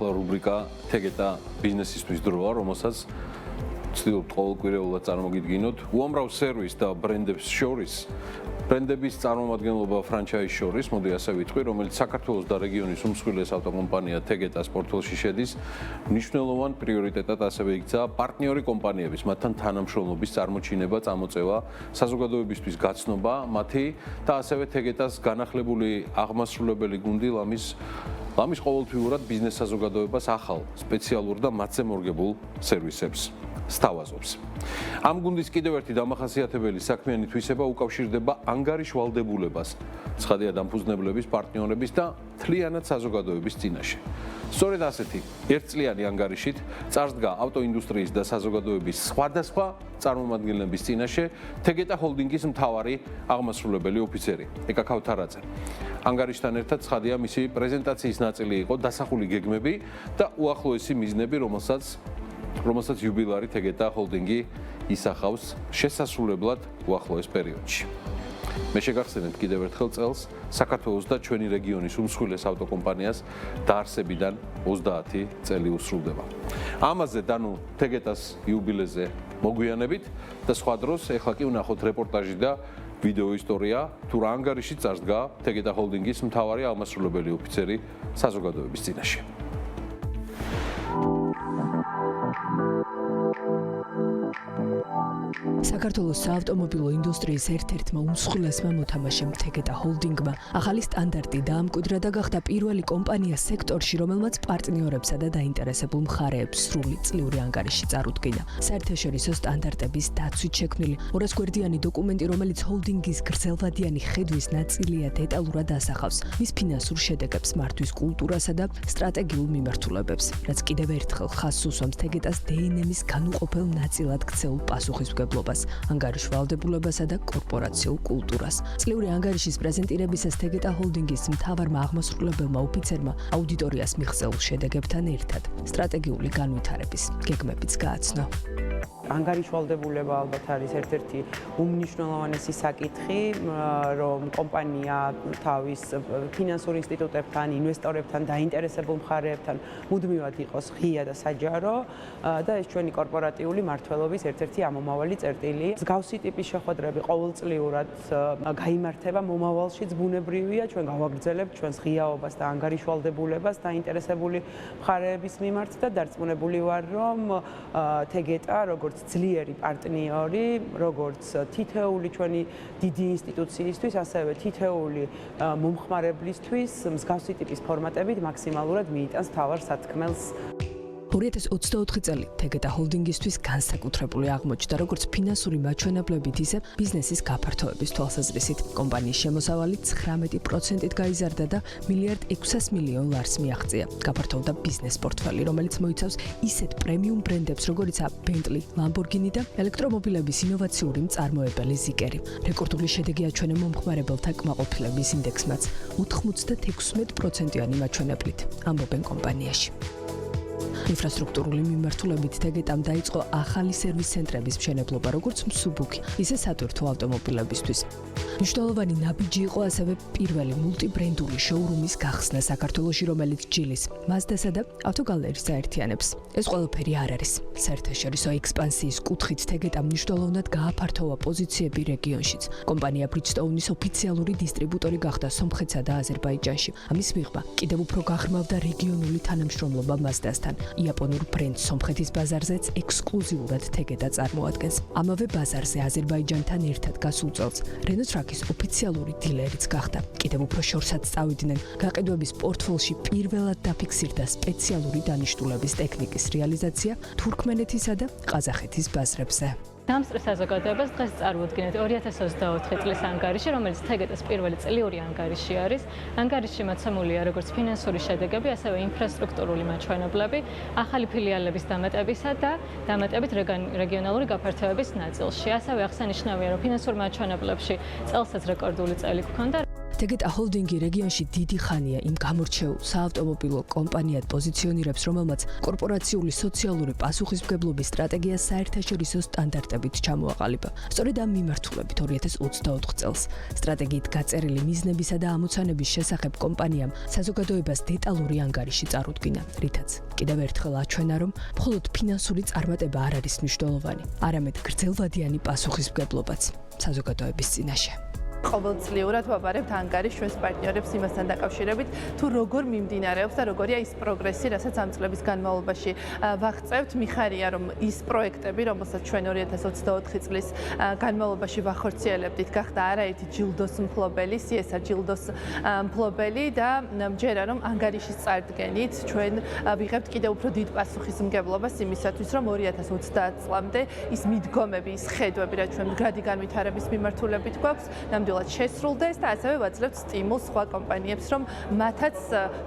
ახლა რუბრიკა თეგეტა ბიზნესისთვის დროა, რომელსაც ვცდილობთ ყოველკვირეულად წარმოგიდგინოთ. უამრავ სერვისს და ბრენდებს შორის ბრენდების წარმომადგენლობა ფრანჩაიზ შორის, მოდი ასე ვიტყვი, რომელიც საქართველოს და რეგიონის უმსხვილეს ავტოკომპანია თეგეტას პორტფელიში შედის, მნიშვნელოვან პრიორიტეტად ასევე იქცა პარტნიორი კომპანიების, მათთან თანამშრომლობის წარმოჩინება, წამოწევა, საზოგადოებისთვის გაცნობა მათი და ასევე თეგეტას განახლებული აღმასრულებელი გუნდი ლამის ყოველთვიურად ბიზნეს საზოგადოებას ახალ, სპეციალურ და მათზე მორგებულ სერვისებს სთავაზობს. ამ გუნდის კიდევ ერთი დამახასიათებელი საქმიანი თვისება უკავშირდება ანგარიშ ვალდებულებას, ცხადია დამფუძნებლების, პარტნიორების და მთლიანად საზოგადოების წინაშე. სწორედ ასეთი ერთწლიანი ანგარიშით წარსდგა ავტოინდუსტრიის და საზოგადოების სხვადასხვა წარმომადგენლების წინაშე თეგეტა ჰოლდინგის მთავარი აღმასრულებელი ოფიცერი ეკა ქავთარაძე. ანგარიშთან ერთად ცხადია მისი პრეზენტაციის ნაწილი იყო დასახული გეგმები და უახლოესი მიზნები, რომელსაც იუბილარი თეგეტა ჰოლდინგი ისახავს შესასრულებლად უახლოეს პერიოდში. მე შეგახსენებთ კიდევ ერთხელ წელს საქართველოს და ჩვენი რეგიონის უმსხვილეს ავტოკომპანიას დაარსებიდან 30 წელი უსრულდება. ამაზე დანუ თეგეტას იუბილეზე მოგვიანებით და სხვა დროს ეხლა კი ვნახოთ რეპორტაჟი და ვიდეო ისტორია თუ რა ანგარიში წარსდგა თეგეტა ჰოლდინგის მთავარი აღმასრულებელი ოფიცერი საზოგადოების წინაშე. საქართველოს საავტომობილო ინდუსტრიის ერთ-ერთმა უმსხვილესმა მოთამაშემ თეგეტა ჰოლდინგმა ახალი სტანდარტი დაამკვიდრა და გახდა პირველი კომპანია სექტორში, რომელმაც პარტნიორებსა და დაინტერესებულ მხარეებს სრული წლიური ანგარიში წარუდგინა. საერთაშორისო სტანდარტების დაცვით შექმნილი 200 გვერდიანი დოკუმენტი, რომელიც ჰოლდინგის გრძელვადიანი ხედვის ნაწილია, დეტალურად ასახავს მის ფინანსურ შედეგებს, მართვის კულტურასა და სტრატეგიულ მიმართულებებს, რაც კიდევ ერთხელ ხაზს უსვამს თეგეტას დნმ-ის განუყოფელ ნაწილად ქცეულ პასუხისმგებლობას, ანგარიშ ვალდებულებასა და კორპორაციულ კულტურას. წლიური ანგარიშის პრეზენტირებისას თეგეტა ჰოლდინგის მთავარმა აღმასრულებელმა ოფიცერმა აუდიტორიას მიღწეულ შედეგებთან ერთად სტრატეგიული განვითარების გეგმებიც გააცნო. ანგარიშვალდებულება ალბათ არის ერთ-ერთი უმნიშვნელოვანესი საკითხი, რომ კომპანია თავის ფინანსურ ინსტიტუტებთან, ინვესტორებთან, დაინტერესებულ მხარეებთან მუდმივად იყოს ღია და საჯარო და ეს ჩვენი კორპორატიული მმართველობის ერთ-ერთი ამომავალი წერტილი. მსგავსი ტიპის შეხვედრები ყოველწლიურად გაიმართება მომავალშიც ბუნებრივია, ჩვენ გავაგრძელებთ ჩვენს ღიაობას და ანგარიშვალდებულებას დაინტერესებული მხარეების მიმართ და დარწმუნებული ვარ, რომ თეგეტა როგორც ძლიერი პარტნიორი, როგორც თითეული ჩვენი დიდი ინსტიტუციისთვის, ასევე თითეული მომხმარებლისთვის მსგავსი ტიპის ფორმატებით მაქსიმალურად მიიტანს მთავარ სათქმელს. 2024 წელი თეგეტა ჰოლდინგისთვის განსაკუთრებული აღმოჩნდა როგორც ფინანსური მაჩვენებლებით, ისე ბიზნესის გაფართოების თვალსაზრისით. კომპანიის შემოსავალი 19%-ით გაიზარდა და $1.6 მილიარდ მიაღწია. გაფართოვდა ბიზნეს პორტფელი, რომელიც მოიცავს ისეთ პრემიუმ ბრენდებს, როგორიცაა Bentley, Lamborghini და ელექტრომობილების ინოვაციური მწარმოებელი Zeekr. რეკორდული შედეგი აჩვენა მომხმარებელთა კმაყოფილების ინდექსმაც 96%-იანი მაჩვენებლით, ამბობენ კომპანიაში. ინფრასტრუქტურული მიმართულებით თეგეტამ დაიწყო ახალი სერვის ცენტრების მშენებლობა, როგორც მსუბუქი, ისე სატვირთო ავტომობილებისთვის. მნიშვნელოვანი ნაბიჯი იყო ასევე პირველი მულტიბრენდული შოურუმის გახსნა საქართველოში, რომელიც ჯილის, Mazda-სა და ავტოგალერეის აერთიანებს. ეს ყველაფერი არ არის. საერთაშორისო ექსპანსიის კუთხით თეგეტამ მნიშვნელოვნად გააფართოვა პოზიციები რეგიონშიც. კომპანია Bridgestone-ის ოფიციალური დისტრიბუტორი გახდა სომხეთსა და აზერბაიჯანში. ამის მიღმა კიდევ უფრო გაღრმავდა რეგიონული თანამშრომლობა Mazda-სთან. იაპონურ ბრენდ სომხეთის ბაზარზეც ექსკლუზიურად თეგეტა წარმოადგენს. ამავე ბაზარზე აზერბაიჯანთან ერთად გასულ წელს Renault Truck-ის ოფიციალური დილერიც გახდა. კიდევ უფრო შორსაც წავიდნენ. გაყიდვების პორტფელში პირველად დაფიქსირდა სპეციალური დანიშნულების ტექნიკის რეალიზაცია თურქმენეთისა და ყაზახეთის ბაზრებზე. დამსწრე საზოგადოებას დღეს წარუდგინეთ 2024 წლის ანგარიში, რომელიც თეგეტას პირველი წლიური ანგარიში არის. ანგარიში მოცემულია როგორც ფინანსური შედეგები, ასევე ინფრასტრუქტურული მაჩვენებლები, ახალი ფილიალების დამატებისა და დამატებით რეგიონალური გაფართოების ნაწილში. ასევე აღსანიშნავია, რომ ფინანსურ მაჩვენებლებში წელსაც რეკორდული წელი გვქონდა. Tegeta Holdingi რეგიონში დიდი ხანია იმ გამორჩეულ საავტომობილო კომპანიად პოზიციონირებს, რომელმაც კორპორაციული სოციალური პასუხისმგებლობის სტრატეგია საერთაშორისო სტანდარტებით ჩამოაყალიბა. სწორედ ამ მიმართულებით 2024 წელს სტრატეგიით გაწერილი მიზნებისა და ამოცანების შესახებ კომპანიამ საზოგადოებას დეტალური ანგარიში წარუდგინა, რითაც კიდევ ერთხელ აჩვენა, რომ მხოლოდ ფინანსური წარმატება არ არის მნიშვნელოვანი, არამედ გრძელვადიანი პასუხისმგებლობაც საზოგადოების წინაშე. ყოველწლიურად ვაბარებთ ანგარიშს ჩვენს პარტნიორებს იმასთან დაკავშირებით, თუ როგორ მიმდინარეობს და როგორია ის პროგრესი, რასაც ამ წლების განმავლობაში ვაღწევთ. მიხარია, რომ ის პროექტები, რომელსაც ჩვენ 2024 წლის განმავლობაში ვახორციელებდით, გახდა არაერთი ჯილდოს მფლობელი, CSR ჯილდოს მფლობელი და მჯერა, რომ ანგარიშის წარდგენით ჩვენ ვიღებთ კიდევ უფრო დიდ პასუხისმგებლობას იმისათვის, რომ 2030 წლამდე ის მიდგომები, ის ხედვები, რაც ჩვენ მდგრადი განვითარების მიმართულებით გვაქვს, შესრულდეს და ასევე ვაძლევთ სტიმულს სხვა კომპანიებს, რომ მათაც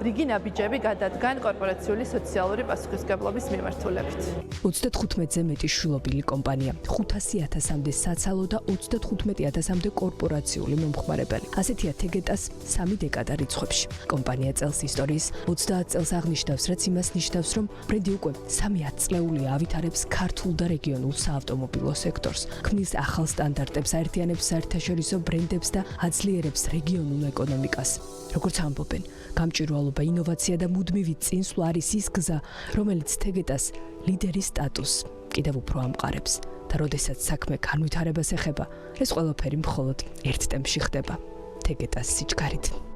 რიგი ნაბიჯები გადადგან კორპორაციული სოციალური პასუხისმგებლობის მიმართულებით. 35-ზე მეტი შვილობილი კომპანია, 500.000-მდე საცალო და 35.000-მდე კორპორაციული მომხმარებელი. ასეთია Tegeta's 3 დეკადა რიცხვებში. კომპანია წელს ისტორიის 30 წელს აღნიშნავს, რაც იმას ნიშნავს, რომ ბრენდი უკვე 3 ათწლეულია ავითარებს ქართულ და რეგიონულ საავტომობილო სექტორს. ქმნის ახალ სტანდარტებს, აერთიანებს საერთაშორისო ბრენდებს და აძლიერებს რეგიონულ ეკონომიკას. როგორც ამბობენ, გამჭვირვალობა, ინოვაცია და მუდმივი წინსვლა არის ის გზა, რომელიც Tegeta's ლიდერის სტატუსს კიდევ უფრო ამყარებს და როდესაც საქმე განვითარებას ეხება, ეს ყველაფერი მხოლოდ ერთ ტემპში ხდება. Tegeta's სიჩქარით.